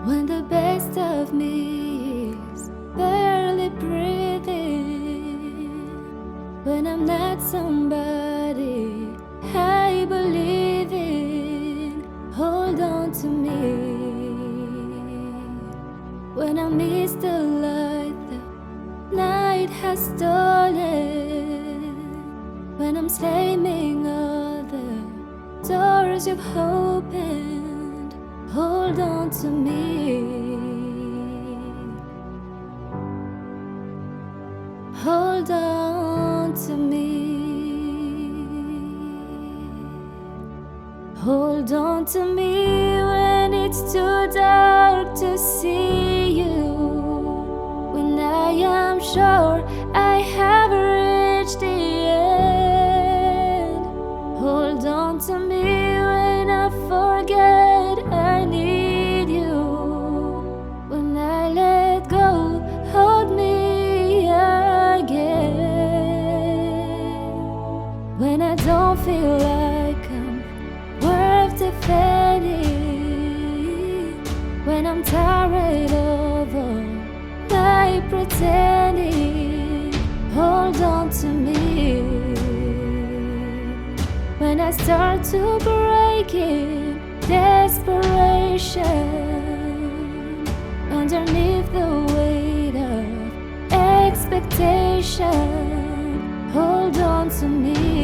when the best of me is barely breathing, when I'm not somebody I believe in. Hold on to me when I miss the light the night has stolen, when I'm slamming all the doors you've opened. Hold on to me. Hold on to me. Hold on to me when it's too dark to see you, when I am sure I have reached the end. Hold on to me when I forget I need you, when I let go, hold me again, when I don't feel like I'm worth defending, when I'm tired of all my pretending. Hold on to me when I start to break in desperation, underneath the weight of expectation. Hold on to me.